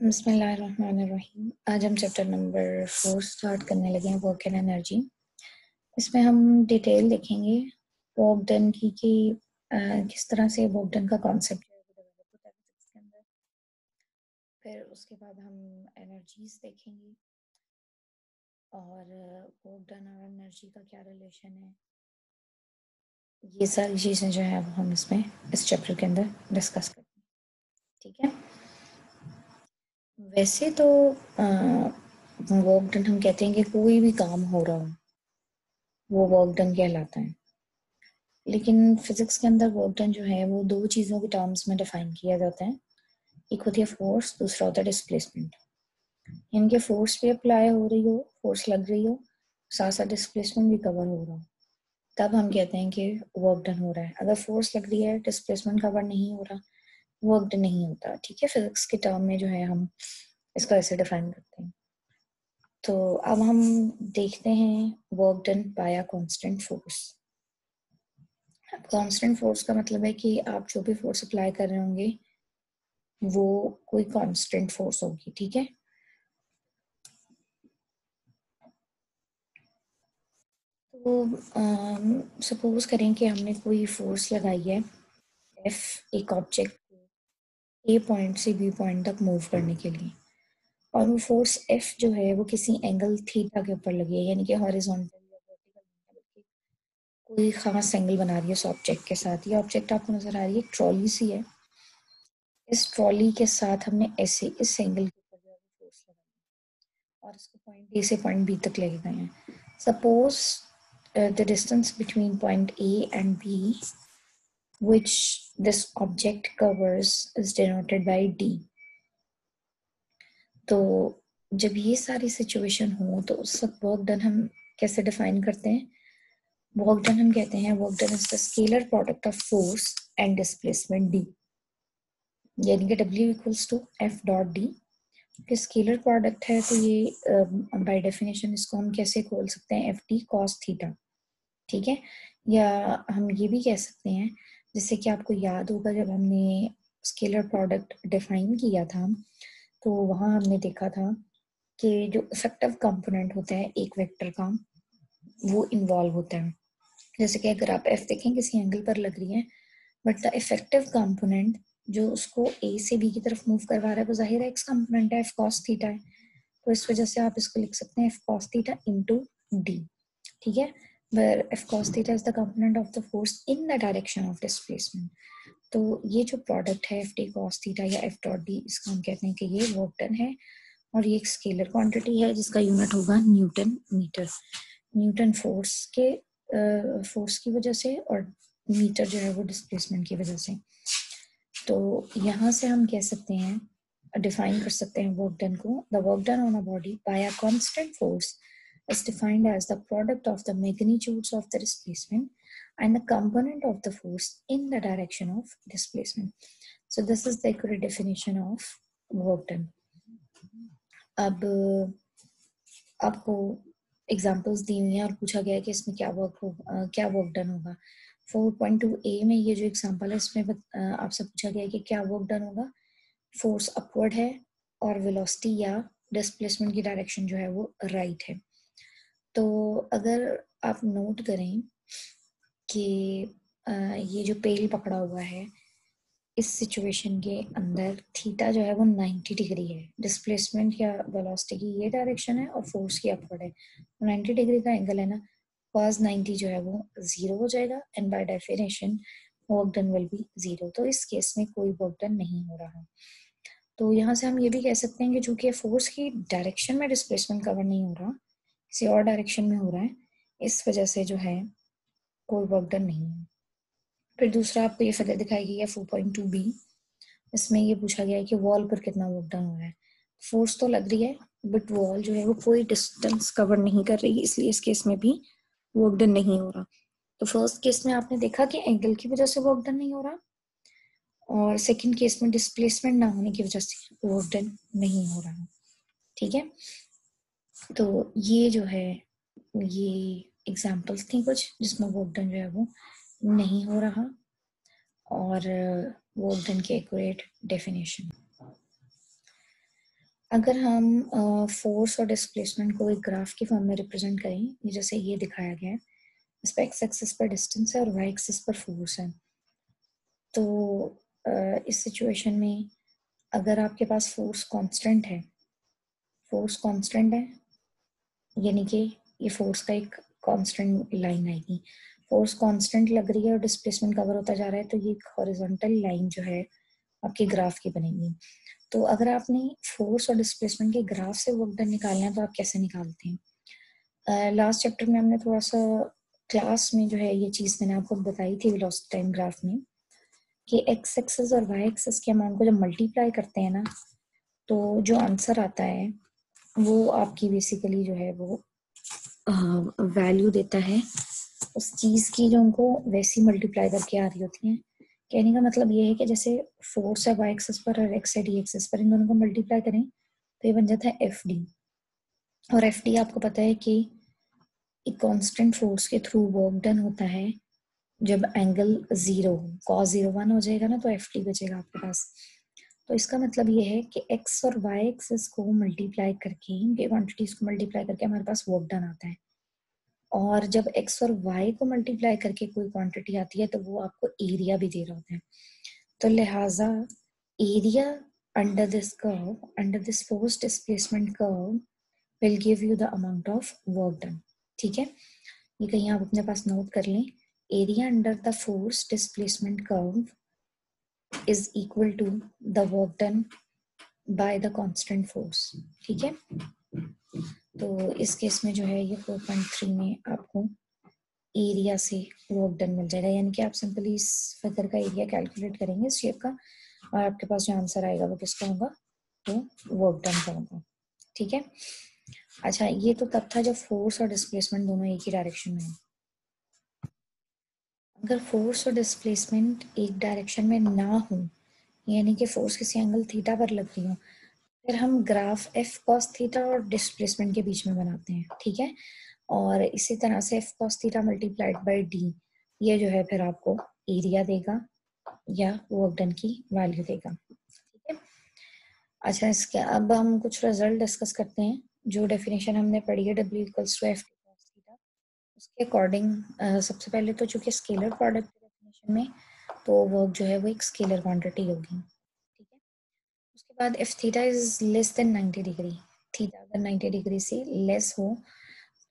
बिस्मिल्लाहिर्रहमानिर्रहीम। आज हम चैप्टर नंबर 4 स्टार्ट करने लगे हैं, वर्क एंड एनर्जी। इसमें हम डिटेल देखेंगे वर्क डन की कि किस तरह से वर्क डन का कॉन्सेप्ट है वो डेवलप होता है फिजिक्स के अंदर। फिर उसके बाद हम एनर्जीज देखेंगे और वर्क डन और एनर्जी का क्या रिलेशन है। ये सारी चीज़ें जो है वो हम इसमें इस चैप्टर के अंदर डिस्कस करेंगे। ठीक है, वैसे तो वर्क डन हम कहते हैं कि कोई भी काम हो रहा हो वो वर्क डन कहलाता है। लेकिन फिजिक्स के अंदर वर्क डन जो है वो दो चीज़ों के टर्म्स में डिफाइन किया जाता है। एक होती है फोर्स, दूसरा होता है डिस्प्लेसमेंट। इनके फोर्स भी अप्लाई हो रही हो, फोर्स लग रही हो, साथ साथ डिस्प्लेसमेंट भी कवर हो रहा हो, तब हम कहते हैं कि वर्क डन हो रहा है। अगर फोर्स लग रही है, डिस्प्लेसमेंट कवर नहीं हो रहा, वर्क डन नहीं होता। ठीक है, फिजिक्स के टर्म में जो है हम इसको ऐसे डिफाइन करते हैं। तो अब हम देखते हैं work done bye a constant force. Constant force का मतलब है कि आप जो भी फोर्स अप्लाई कर रहे होंगे वो कोई कांस्टेंट फोर्स होगी। ठीक है, तो सपोज करें कि हमने कोई फोर्स लगाई है एफ, एक ऑब्जेक्ट को ए पॉइंट से बी पॉइंट तक मूव करने के लिए, और वो फोर्स एफ जो है वो किसी एंगल थीटा के ऊपर लगी है, यानी कि हॉरिजॉन्टल या वर्टिकल नहीं है, बल्कि कोई खास एंगल बना रही है उस ऑब्जेक्ट के साथ। ये ऑब्जेक्ट आपको नजर आ रही है, एक ट्रॉली सी है। इस ट्रॉली के साथ हमने ऐसे इस एंगल के ऊपर जो है फोर्स लगाई और इसको पॉइंट ए से पॉइंट बी तक लेके गए हैं। Suppose the distance between point A and B which this object covers is denoted by D। तो जब ये सारी सिचुएशन हो तो उस वक्त वर्क डन हम कैसे डिफाइन करते हैं? वर्क डन हम कहते हैं work done is the scalar product of force and displacement D, यानी कि W equals to F dot D। कि स्केलर प्रोडक्ट है तो ये बाय डेफिनेशन इसको हम कैसे खोल सकते हैं, FT cos थीटा। ठीक है, या हम ये भी कह सकते हैं, जैसे कि आपको याद होगा जब हमने स्केलर प्रोडक्ट डिफाइन किया था तो वहां हमने देखा था कि जो इफेक्टिव कंपोनेंट होता है एक वेक्टर का वो इन्वॉल्व होता है। जैसे कि अगर आप एफ देखें किसी एंगल पर लग रही है, बट द इफेक्टिव कंपोनेंट जो उसको ए से बी की तरफ मूव करवा रहा है वो जाहिर है एक्स कंपोनेंट है, एफ कॉस थीटा है। तो इस वजह से आप इसको लिख सकते हैं F cos theta into D. ठीक है, where f cos theta is the component of the force in the direction of displacement। तो ये जो प्रोडक्ट है ft cos theta या f dot d, इसका हम कहते हैं कि ये वर्क डन है और ये एक स्केलर क्वांटिटी है जिसका यूनिट होगा न्यूटन मीटर। न्यूटन फोर्स की वजह से और मीटर जो है वो डिस्प्लेसमेंट की वजह से। तो यहाँ से हम कह सकते हैं, डिफाइन कर सकते हैं वर्क डन को, the work done on a body by a constant force is defined as the product of the magnitudes of the displacement and the component of the force in the direction of displacement। So this is the accurate definition of work done। अब आपको examples दी हुई हैं और पूछा गया है कि इसमें क्या वर्क डन होगा। 4.2a में ये जो एग्जांपल है इसमें आपसे पूछा गया है कि क्या वर्क डन होगा। फोर्स अपवर्ड है और वेलोसिटी या डिस्प्लेसमेंट की डायरेक्शन जो है वो राइट है। तो अगर आप नोट करें कि ये जो पेल पकड़ा हुआ है इस सिचुएशन के अंदर थीटा जो है वो 90 डिग्री है, डिस्प्लेसमेंट या वेलोसिटी की ये डायरेक्शन है और फोर्स की अपवर्ड है। 90 डिग्री का एंगल है ना, cos 90 जो है वो जीरो हो जाएगा and by definition work done will be zero. तो इस केस में कोई वर्क डन नहीं हो रहा। तो यहाँ से हम ये भी कह सकते हैं कि चूंकि फोर्स की डायरेक्शन में डिस्प्लेसमेंट कवर नहीं हो रहा, किसी और डायरेक्शन में हो रहा है, इस वजह से जो है कोई वर्क डन नहीं है। फिर दूसरा आपको ये फिगर दिखाई गई है 4.2b। इसमें ये पूछा गया है कि वॉल पर कितना वर्क डन हो रहा है। फोर्स तो लग रही है बट वॉल जो है वो कोई डिस्टेंस कवर नहीं कर रही, इसलिए इस केस में भी वर्क डन नहीं हो रहा। तो फर्स्ट केस में आपने देखा कि एंगल की वजह से वर्क डन नहीं हो रहा, और सेकंड केस में डिस्प्लेसमेंट ना होने की वजह से वर्क डन नहीं हो रहा। ठीक है, तो ये जो है ये एग्जाम्पल्स थी कुछ जिसमें वर्क डन जो है वो नहीं हो रहा और वर्क डन की एक्यूरेट डेफिनेशन। अगर हम फोर्स और डिस्प्लेसमेंट को एक ग्राफ की फॉर्म में रिप्रेजेंट करें, ये जैसे ये दिखाया गया है, इस पर एक्स एक्सिस पर डिस्टेंस है और वाई एक्सिस पर फोर्स है। तो इस सिचुएशन में अगर आपके पास फोर्स कांस्टेंट है, यानी कि ये फोर्स का एक कांस्टेंट लाइन आएगी, फोर्स कांस्टेंट लग रही है और डिस्प्लेसमेंट कवर होता जा रहा है, तो ये एक हॉरिजॉन्टल लाइन जो है आपके ग्राफ की बनेगी। तो अगर आपने फोर्स और डिस्प्लेसमेंट के ग्राफ से वर्क डन निकालना है तो आप कैसे निकालते हैं? लास्ट चैप्टर में हमने थोड़ा सा क्लास में जो है ये चीज़ मैंने आपको बताई थी वेलोसिटी टाइम ग्राफ में, कि एक्स एक्सिस और वाई एक्सिस के अमाउंट को जब मल्टीप्लाई करते हैं ना, तो जो आंसर आता है वो आपकी बेसिकली जो है वो वैल्यू देता है उस चीज़ की जो उनको वैसी मल्टीप्लाई करके आ रही होती है। कहने का मतलब ये है कि जैसे फोर्स है वाई एक्सिस पर और एक्स है डी एक्सिस पर, इन दोनों को मल्टीप्लाई करें तो ये बन जाता है एफ डी। और एफ डी आपको पता है कि एक कांस्टेंट फोर्स के थ्रू वर्क डन होता है जब एंगल 0 हो, cos 0 1 हो जाएगा ना, तो एफ डी बचेगा आपके पास। तो इसका मतलब ये है कि एक्स और वाई एक्सिस को मल्टीप्लाई करके, इनके क्वांटिटीज को मल्टीप्लाई करके हमारे पास वर्क डन आता है। और जब एक्स और वाई को मल्टीप्लाई करके कोई क्वांटिटी आती है तो वो आपको एरिया भी दे रहा होता है। तो लिहाजा area under this curve, under this force displacement curve will give you the amount of work done. ठीक है, ये कहीं आप अपने पास नोट कर लें, area under the force displacement curve is equal to the work done by the constant force. ठीक है, तो इस केस में जो है ये 4.3 में आपको एरिया से वर्क डन मिल जाएगा, यानी कि आप सिंपली इस फिगर का एरिया कैलकुलेट करेंगे इस शेप का, और आपके पास जो आंसर आएगा वो किसका होगा, तो वर्क डन का होगा। ठीक है, अच्छा ये तो तब था जब फोर्स और डिस्प्लेसमेंट दोनों एक ही डायरेक्शन में है। अगर फोर्स और डिस्प्लेसमेंट एक डायरेक्शन में ना हो, यानी कि फोर्स किसी एंगल थीटा पर लग रही हो, फिर हम ग्राफ एफ कॉस थीटा और डिस्प्लेसमेंट के बीच में बनाते हैं। ठीक है, और इसी तरह से F cos theta multiplied by D, ये जो है फिर आपको एरिया देगा या वर्क डन की वैल्यू देगा। ठीक है, अच्छा इसके अब हम कुछ रिजल्ट डिस्कस करते हैं। जो डेफिनेशन हमने पढ़ी है W equals to f cos theta, उसके अकॉर्डिंग सबसे पहले तो चूंकि स्केलर प्रोडक्ट डेफिनेशन में, तो वर्क जो है वो एक स्केलर क्वांटिटी होगी। ठीक है, उसके बाद if theta is less than 90 degree, theta अगर 90 डिग्री से लेस हो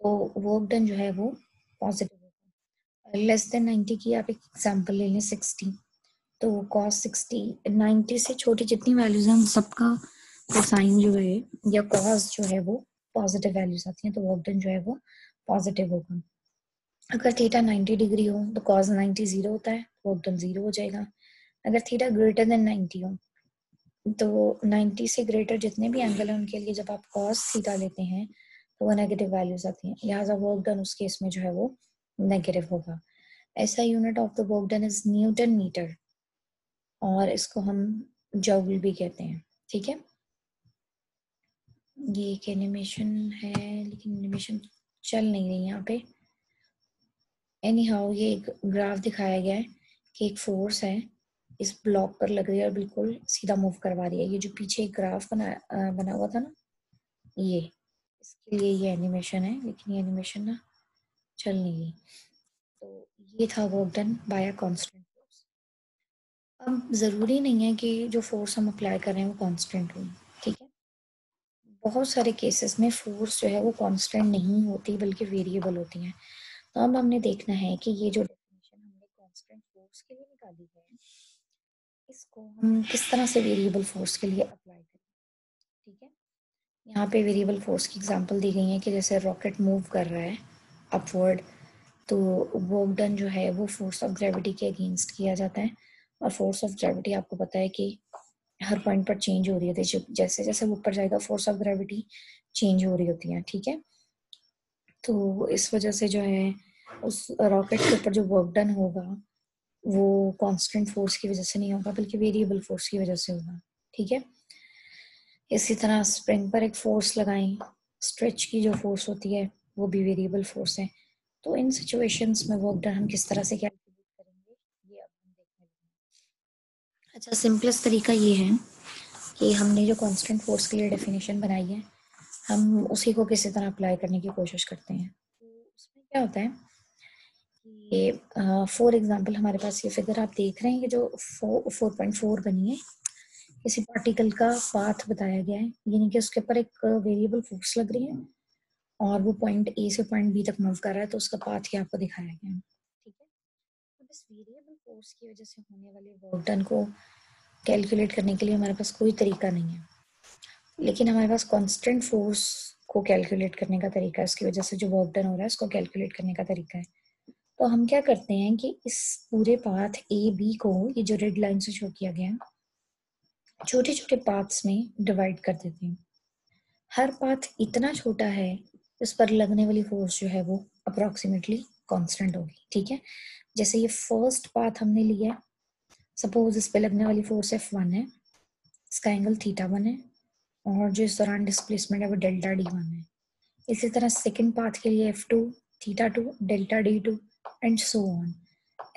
तो वर्क डन जो है वो पॉजिटिव होगा। लेस देन 90 की आप एक एग्जांपल ले लें 60, तो cos 60, 90 से छोटी जितनी वैल्यूज हैं उन सबका कोसाइन जो है या cos जो है वो पॉजिटिव वैल्यूज आती हैं, तो वर्क डन जो है वो पॉजिटिव होगा। अगर थीटा 90 डिग्री हो तो cos 90 0 होता है, वर्क डन 0 हो जाएगा। अगर थीटा ग्रेटर देन 90 हो तो 90 से ग्रेटर जितने भी एंगल है उनके लिए जब आप cos थीटा लेते हैं तो वो नेगेटिव वैल्यूज आती हैं, लिहाजा वर्क डन उस केस में जो है वो नेगेटिव होगा। ऐसा unit of the work done is newton metre, और इसको हम जूल भी कहते हैं। ठीक है, ये एक एनिमेशन है लेकिन एनिमेशन चल नहीं रही यहाँ पे। एनी हाउ ये एक ग्राफ दिखाया गया है कि एक फोर्स है इस ब्लॉक पर लग रही है और बिल्कुल सीधा मूव करवा रही है। ये जो पीछे एक ग्राफ बना हुआ था ना, ये इसके लिए ये एनिमेशन है, लेकिन ये एनिमेशन ना चल नहीं रही। तो ये था work done bye a constant force. अब ज़रूरी नहीं है कि जो फोर्स हम अप्लाई कर रहे हैं वो कांस्टेंट हो। ठीक है, बहुत सारे केसेस में फोर्स जो है वो कांस्टेंट नहीं होती बल्कि वेरिएबल होती हैं। तो अब हमने देखना है कि ये जो डेफिनेशन हमने कांस्टेंट फोर्स के लिए निकाली है, इसको हम किस तरह से वेरिएबल फोर्स के लिए अप्लाई करें। ठीक है, यहाँ पे वेरिएबल फोर्स की एग्जांपल दी गई है कि जैसे रॉकेट मूव कर रहा है अपवर्ड, तो वर्क डन जो है वो फोर्स ऑफ ग्रेविटी के अगेंस्ट किया जाता है। और फोर्स ऑफ ग्रेविटी आपको पता है कि हर पॉइंट पर चेंज हो रही होती है, जैसे जैसे वो ऊपर जाएगा फोर्स ऑफ ग्रेविटी चेंज हो रही होती है। ठीक है, तो इस वजह से जो है उस रॉकेट के ऊपर जो वर्क डन होगा वो कांस्टेंट फोर्स की वजह से नहीं होगा बल्कि वेरिएबल फोर्स की वजह से होगा। ठीक है, इसी तरह स्प्रिंग पर एक फोर्स लगाएं, स्ट्रेच की जो फोर्स होती है वो भी वेरिएबल फोर्स है। तो इन सिचुएशंस में वर्क डन हम किस तरह से कैलकुलेट करेंगे, ये अब हम देखने लगे। अच्छा सिंपलेस्ट तरीका ये है कि हमने जो कांस्टेंट फोर्स के लिए डेफिनेशन बनाई है हम उसी को किसी तरह अप्लाई करने की कोशिश करते हैं। तो उसमें क्या होता है कि फॉर एग्जांपल हमारे पास ये फिगर आप देख रहे हैं कि जो 4.4 बनी है, किसी पार्टिकल का पाथ बताया गया है, यानी कि उसके ऊपर एक वेरिएबल फोर्स लग रही है और वो पॉइंट ए से पॉइंट बी तक मूव कर रहा है, तो उसका पाथ ही आपको दिखाया गया है। ठीक है, अब इस वेरिएबल फोर्स की वजह से होने वाले वर्क डन को कैलकुलेट करने के लिए हमारे पास कोई तरीका नहीं है, लेकिन हमारे पास कांस्टेंट फोर्स को कैलकुलेट करने का तरीका है, उसकी वजह से जो वर्क डन हो रहा है उसको कैलकुलेट करने का तरीका है। तो हम क्या करते हैं कि इस पूरे पाथ ए बी को, ये जो रेड लाइन से शो किया गया है, छोटे छोटे पाथ्स में डिवाइड कर देते हैं। हर पाथ इतना छोटा है उस पर लगने वाली फोर्स जो है वो अप्रोक्सीमेटली कांस्टेंट होगी। ठीक है, जैसे ये फर्स्ट पाथ हमने लिया है, सपोज इस पे लगने वाली फोर्स F1 है, इसका एंगल θ1 है और जो इस दौरान डिस्प्लेसमेंट है वो डेल्टा D1 है। इसी तरह सेकंड पाथ के लिए F2 θ2 delta D2 and so on.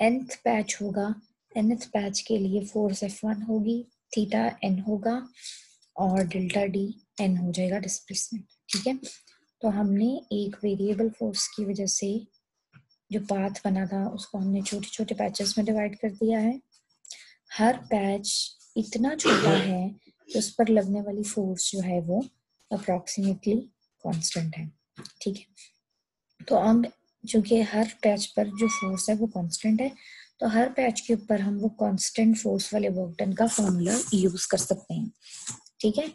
nth patch होगा, nth पैच के लिए फोर्स F1 होगी, θn होगा और डेल्टा DN हो जाएगा डिस्प्लेसमेंट। ठीक है, तो हमने एक वेरिएबल फोर्स की वजह से जो पाथ बना था उसको हमने छोटे छोटे पैचेस में डिवाइड कर दिया है। हर पैच इतना छोटा है कि उस पर लगने वाली फोर्स जो है वो अप्रोक्सीमेटली कांस्टेंट है। ठीक है, तो अब चूंकि हर पैच पर जो फोर्स है वो कांस्टेंट है, तो हर पैच के ऊपर हम वो कांस्टेंट फोर्स वाले वर्क डन का फॉर्मूला यूज कर सकते हैं। ठीक है,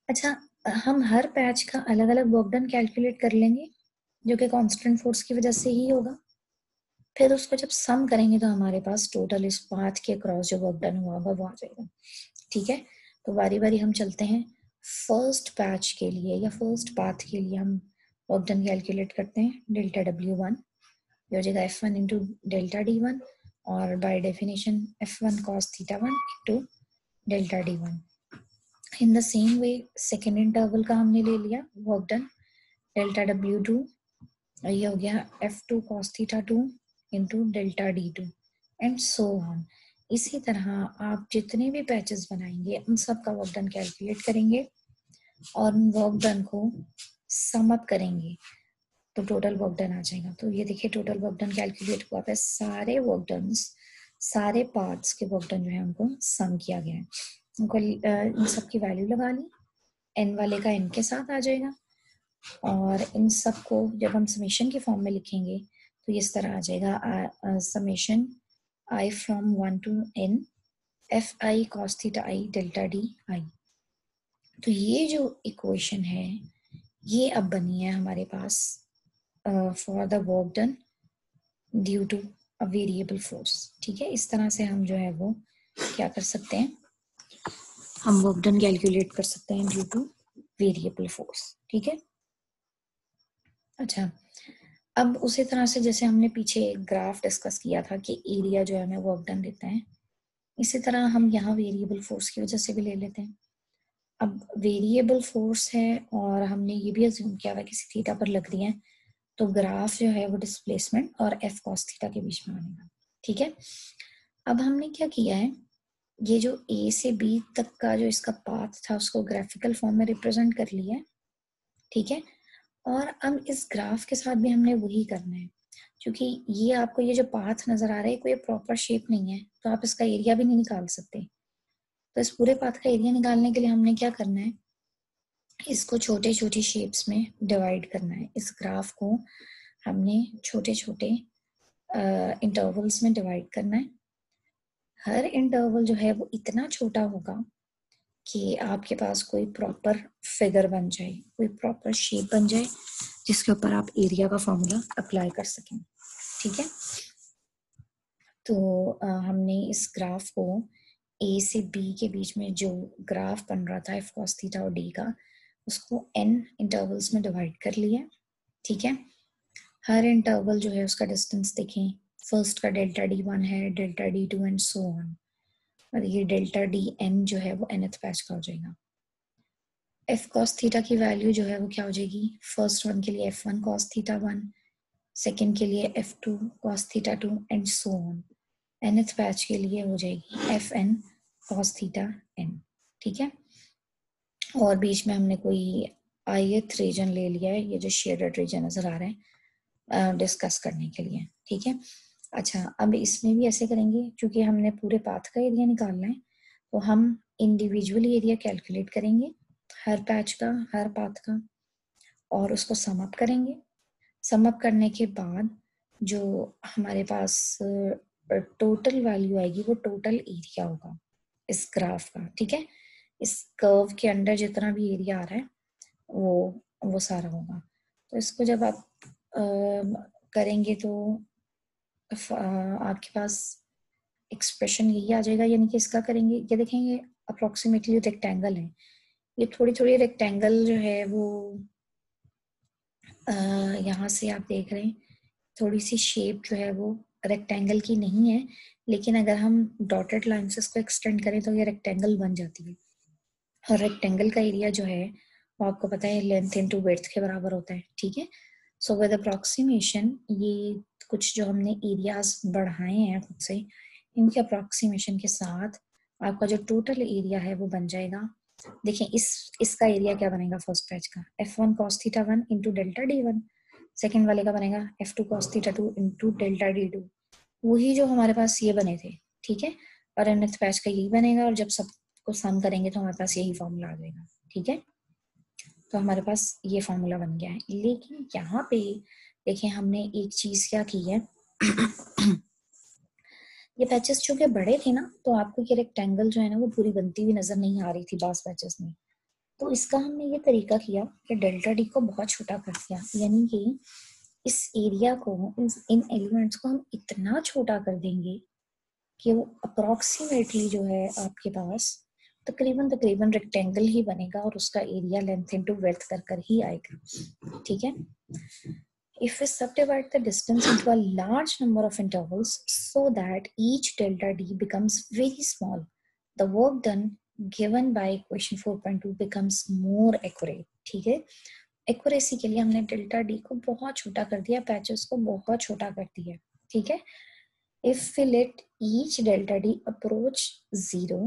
अच्छा, हम हर पैच का अलग अलग वर्क डन कैलकुलेट कर लेंगे जो कि कांस्टेंट फोर्स की वजह से ही होगा। फिर उसको जब सम करेंगे तो हमारे पास टोटल इस पाथ के क्रॉस जो वर्क डन हुआ होगा वो आ जाएगा। ठीक है, तो बारी बारी हम चलते हैं। फर्स्ट पैच के लिए या फर्स्ट पाथ के लिए हम वर्क डन कैलकुलेट करते हैं। डेल्टा W1 ये हो जाएगा F1 इंटू डेल्टा D1 और by definition F1 cos θ1 into delta D1। In the same way second interval का हमने ले लिया वर्क डन, डेल्टा W2 ये हो गया F2 cos θ2 into delta D2 and so on. इसी तरह आप जितने भी पैचेस बनाएंगे उन सब का वर्क डन कैलकुलेट करेंगे और उन वर्क डन को सम अप करेंगे तो टोटल वर्क डन आ जाएगा। तो ये देखिए टोटल वर्क डन कैलकुलेट हुआ है, सारे वर्क डन, सारे पार्ट्स के वर्क डन जो है उनको सम किया गया है। उनको इन सब की वैल्यू लगा ली, n वाले का n के साथ आ जाएगा और इन सब को जब हम समेशन के फॉर्म में लिखेंगे तो इस तरह आ जाएगा summation I from 1 to n Fi cos theta I delta D I। तो ये जो इक्वेशन है ये अब बनी है हमारे पास for the work done due to a variable force. ठीक है, इस तरह से हम जो है वो क्या कर सकते हैं, हम वर्क डन कैलकुलेट कर सकते हैं ड्यू टू वेरिएबल फोर्स। ठीक है, अच्छा, अब उसी तरह से जैसे हमने पीछे एक ग्राफ डिस्कस किया था कि एरिया जो है हमें वर्क डन देता है, इसी तरह हम यहाँ वेरिएबल फोर्स की वजह से भी ले लेते हैं। अब वेरिएबल फोर्स है और हमने ये भी अज्यूम किया हुआ किसी थीटा पर लग रही है, तो ग्राफ जो है वो डिस्प्लेसमेंट और F cos थीटा के बीच में बनेगा। ठीक है, अब हमने क्या किया है, ये जो A से B तक का जो इसका पाथ था उसको ग्राफिकल फॉर्म में रिप्रेजेंट कर लिया है। ठीक है, और अब इस ग्राफ के साथ भी हमने वही करना है, क्योंकि ये आपको ये जो पाथ नजर आ रहा है कोई प्रॉपर शेप नहीं है, तो आप इसका एरिया भी नहीं निकाल सकते। तो इस पूरे पाथ का एरिया निकालने के लिए हमने क्या करना है, इसको छोटे छोटे शेप्स में डिवाइड करना है। इस ग्राफ को हमने छोटे छोटे इंटरवल्स में डिवाइड करना है। हर इंटरवल जो है वो इतना छोटा होगा कि आपके पास कोई प्रॉपर फिगर बन जाए, कोई प्रॉपर शेप बन जाए जिसके ऊपर आप एरिया का फॉर्मूला अप्लाई कर सकें। ठीक है, तो हमने इस ग्राफ को ए से बी के बीच में जो ग्राफ बन रहा था F cos थीटा और डी का, उसको n इंटरवल्स में डिवाइड कर लिया। ठीक है, हर इंटरवल जो है उसका डिस्टेंस देखें, फर्स्ट का डेल्टा D1 है, delta D2 and so on, और ये डेल्टा DN जो है वो nth पैच का हो जाएगा। F cos थीटा की वैल्यू जो है वो क्या हो जाएगी, फर्स्ट वन के लिए F1 cos थीटा 1, सेकेंड के लिए F2 cos theta 2 and so on, nth patch के लिए हो जाएगी Fn cos थीटा n। ठीक है, और बीच में हमने कोई ith रीजन ले लिया है, ये जो शेडेड रीजन नजर आ रहे हैं डिस्कस करने के लिए, ठीक है। अच्छा, अब इसमें भी ऐसे करेंगे, क्योंकि हमने पूरे पाथ का एरिया निकालना है, तो हम इंडिविजुअली एरिया कैलकुलेट करेंगे हर पैच का, हर पाथ का, और उसको सम अप करेंगे। सम अप करने के बाद जो हमारे पास टोटल वैल्यू आएगी वो टोटल एरिया होगा इस ग्राफ का, ठीक है। इस कर्व के अंदर जितना भी एरिया आ रहा है वो सारा होगा। तो इसको जब आप करेंगे तो आपके पास एक्सप्रेशन यही आ जाएगा, यानी कि इसका करेंगे, ये देखेंगे अप्रोक्सीमेटली रेक्टेंगल है, ये थोड़ी थोड़ी रेक्टेंगल जो है वो यहाँ से आप देख रहे हैं थोड़ी सी शेप जो है वो रेक्टेंगल की नहीं है, लेकिन अगर हम डॉटेड लाइन से इसको एक्सटेंड करें तो ये रेक्टेंगल बन जाती है। और रेक्टेंगल का एरिया जो है वो आपको पता है लेंथ इनटू विड्थ के बराबर होता है, ठीक है। सो विद अप्रोक्सीमेशन ये कुछ जो हमने एरियाज बढ़ाए हैं खुद से, इनके अप्रोक्सीमेशन के साथ आपका जो टोटल एरिया है वो बन जाएगा। देखिए इसका एरिया क्या बनेगा फर्स्ट पैच का, f1 cos theta 1 into delta d1। Second वाले का बनेगा f2 cos theta 2 into delta d2। वही जो हमारे पास ये बने थे, ठीक है। और nth पैच का यही बनेगा, और जब सबको सम करेंगे तो हमारे पास यही फॉर्मूला आ जाएगा, ठीक है। तो हमारे पास ये फॉर्मूला बन गया है। लेकिन यहाँ पे देखिए हमने एक चीज क्या की है ये पैचेस चूंकि बड़े थे ना, तो आपको ये रेक्टेंगल जो है ना वो पूरी बनती हुई नजर नहीं आ रही थी बास पैचेस में। तो इसका हमने ये तरीका किया कि डेल्टा डी को बहुत छोटा कर दिया, यानी कि इस एरिया को, इन एलिमेंट्स को हम इतना छोटा कर देंगे कि वो अप्रोक्सीमेटली जो है आपके पास तकरीबन तकरीबन रेक्टेंगल ही बनेगा, और उसका एरिया लेंथ इनटू विड्थ कर ही आएगा, ठीक है। If we subdivide the distance into a large number of intervals so that each delta d becomes very small, the work done given by equation 4.2 becomes more accurate, ठीक है। Accuracy के लिए हमने delta D को बहुत छोटा कर दिया, पैचेस को बहुत छोटा कर दिया, ठीक है। If we let each delta d approach 0,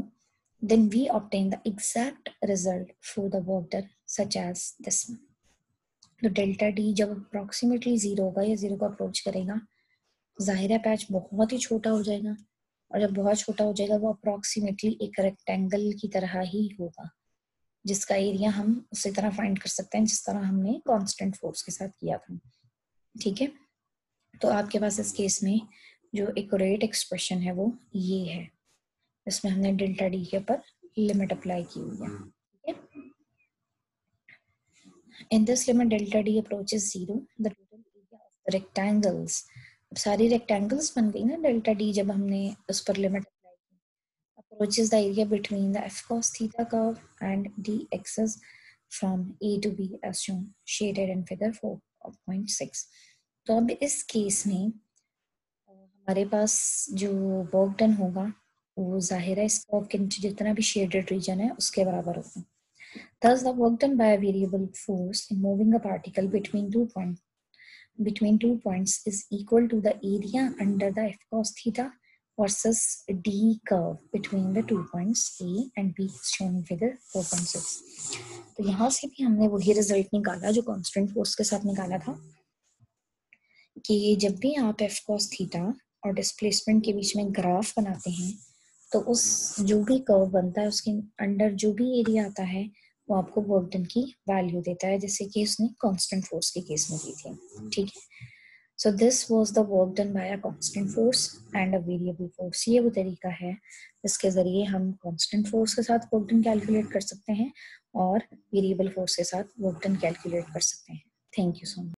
then we obtain the exact result for the work done, such as this one. तो डेल्टा डी जब अप्रोक्सीमेटली 0 होगा या 0 को अप्रोच करेगा, जाहिर है पैच बहुत ही छोटा हो जाएगा, और जब बहुत छोटा हो जाएगा वो अप्रोक्सीमेटली एक रेक्टेंगल की तरह ही होगा, जिसका एरिया हम उसी तरह फाइंड कर सकते हैं जिस तरह हमने कांस्टेंट फोर्स के साथ किया था, ठीक है। तो आपके पास इस केस में जो एक्यूरेट एक्सप्रेशन है वो ये है, इसमें हमने डेल्टा डी के ऊपर लिमिट अप्लाई की हुई है, ठीक है। In this limit delta d approaches 0, the total area of the rectangles, अब सारी rectangles बन गई ना डेल्टा d जब हमने उस पर लिमिट अप्लाई की, approaches the area between the f cos theta curve and d axis from A to B as shown shaded in figure 4.6। तो अब इस केस में हमारे पास जो वर्क डन होगा वो जाहिर है इस कर्व के नीचे जितना भी शेडेड रीजन है उसके बराबर होगा। Thus, the work done by a variable force in moving a particle between two points is equal to the area under the f cos theta versus d curve between the 2 points A and B shown in figure 4.6। तो यहाँ से भी हमने वही result निकाला जो constant force के साथ निकाला था, कि जब भी आप f cos थीटा और डिस्प्लेसमेंट के बीच में ग्राफ बनाते हैं तो उस जो भी कर्व बनता है उसके अंडर जो भी एरिया आता है वो आपको वर्क डन की वैल्यू देता है, जैसे कि उसने कांस्टेंट फोर्स के केस में दी थी, ठीक है। So this was the work done bye a constant force and a variable force. ये वो तरीका है जिसके जरिए हम कांस्टेंट फोर्स के साथ वर्क डन कैलकुलेट कर सकते हैं और वेरिएबल फोर्स के साथ वर्क डन कैलकुलेट कर सकते हैं। Thank you so much.